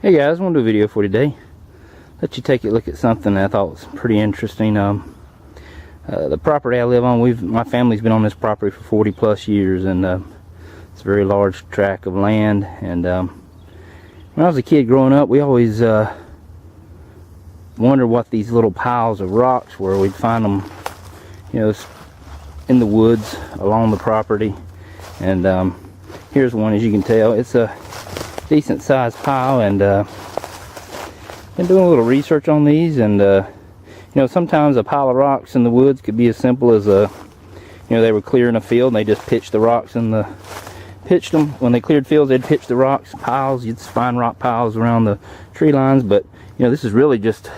Hey guys, I want to do a video for today. Let you take a look at something that I thought was pretty interesting. The property I live on, my family's been on this property for 40 plus years, and it's a very large tract of land. And when I was a kid growing up, we always wondered what these little piles of rocks were. We'd find them, you know, in the woods along the property. And here's one, as you can tell. It's a decent sized pile, and been doing a little research on these. And you know, sometimes a pile of rocks in the woods could be as simple as you know, they were clearing a field and they just pitched the rocks in the them when they cleared fields. They'd pitch the rocks piles. You'd find rock piles around the tree lines, but you know, this is really just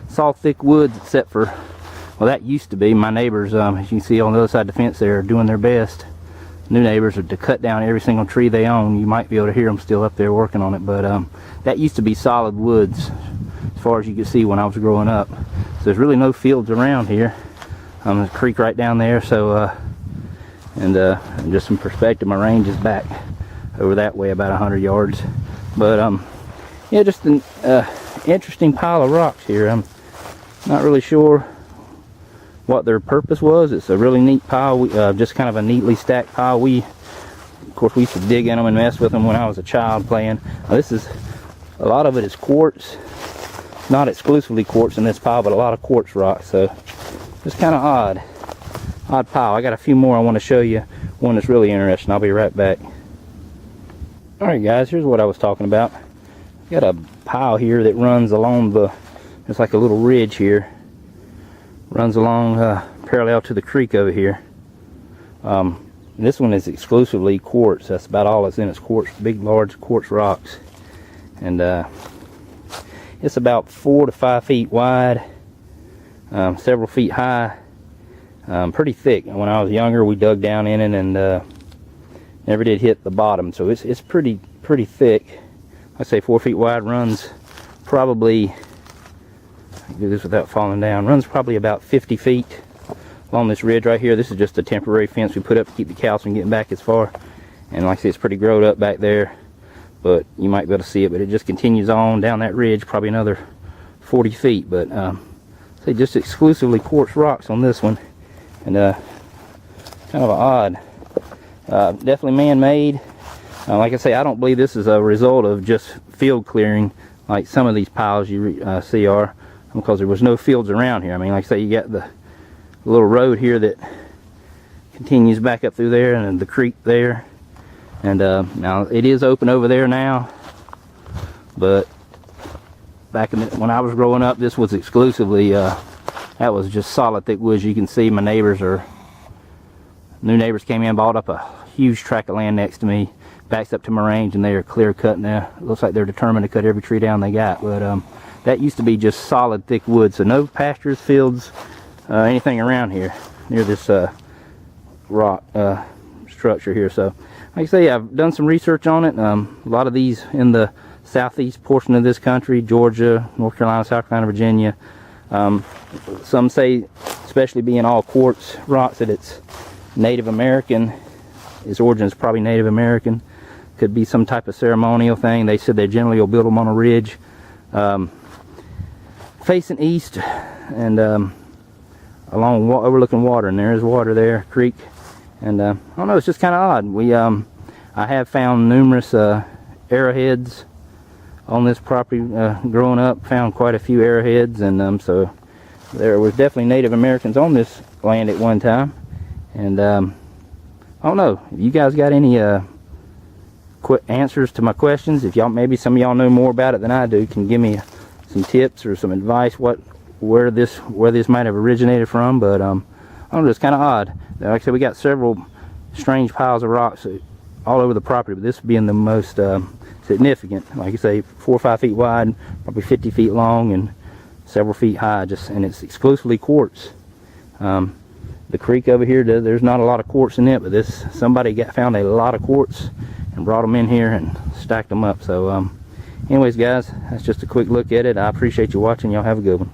salt thick woods, except for, well, that used to be. My neighbors, as you can see on the other side of the fence, they're doing their best. New neighbors are to cut down every single tree they own. You might be able to hear them still up there working on it, but that used to be solid woods as far as you could see when I was growing up. So there's really no fields around here. There's a creek right down there, so and just some perspective, my range is back over that way about 100 yards. But yeah, just an interesting pile of rocks here. I'm not really sure what their purpose was. It's a really neat pile, just kind of a neatly stacked pile. Of course, we used to dig in them and mess with them when I was a child playing. A lot of it is quartz, not exclusively quartz in this pile, but a lot of quartz rocks. So just kind of odd pile. I got a few more I want to show you, one that's really interesting. I'll be right back. Alright guys, here's what I was talking about. Got a pile here that runs along it's like a little ridge here. Runs along parallel to the creek over here. This one is exclusively quartz. That's about all that's in. It's quartz, big large quartz rocks, and it's about 4 to 5 feet wide, several feet high, pretty thick. When I was younger, we dug down in it and never did hit the bottom, so it's pretty thick. I say 4 feet wide. Runs probably, do this without falling down, runs probably about 50 feet along this ridge right here. This is just a temporary fence we put up to keep the cows from getting back as far. And like I said, it's pretty growed up back there, but you might be able to see it. But it just continues on down that ridge, probably another 40 feet. But say just exclusively quartz rocks on this one, and kind of odd. Definitely man-made. Like I say, I don't believe this is a result of just field clearing like some of these piles you see are, because there was no fields around here. I mean, like I say, you got the little road here that continues back up through there, and the creek there. And now it is open over there now, but back when I was growing up, this was exclusively that was just solid thick woods. You can see my new neighbors came in, bought up a huge tract of land next to me, backs up to my range, and they are clear cutting there. It looks like they're determined to cut every tree down they got. But that used to be just solid thick wood, so no pastures, fields, anything around here near this rock structure here. So like I say, I've done some research on it. A lot of these in the southeast portion of this country, Georgia, North Carolina, South Carolina, Virginia. Some say, especially being all quartz rocks, that it's Native American. Its origin is probably Native American. Could be some type of ceremonial thing. They said they generally will build them on a ridge facing east, and along overlooking water, and there is water there, creek. And I don't know, it's just kind of odd. I have found numerous arrowheads on this property growing up. Found quite a few arrowheads, and so there was definitely Native Americans on this land at one time. And I don't know if you guys got any quick answers to my questions. If y'all, maybe some of y'all know more about it than I do, can give me some tips or some advice where this might have originated from. But I don't know, it's kind of odd. Like I said, we got several strange piles of rocks all over the property, but this being the most significant. Like I say, 4 or 5 feet wide, probably 50 feet long, and several feet high. And it's exclusively quartz. The creek over here, there's not a lot of quartz in it, but somebody found a lot of quartz and brought them in here and stacked them up. So anyways guys, that's just a quick look at it. I appreciate you watching. Y'all have a good one.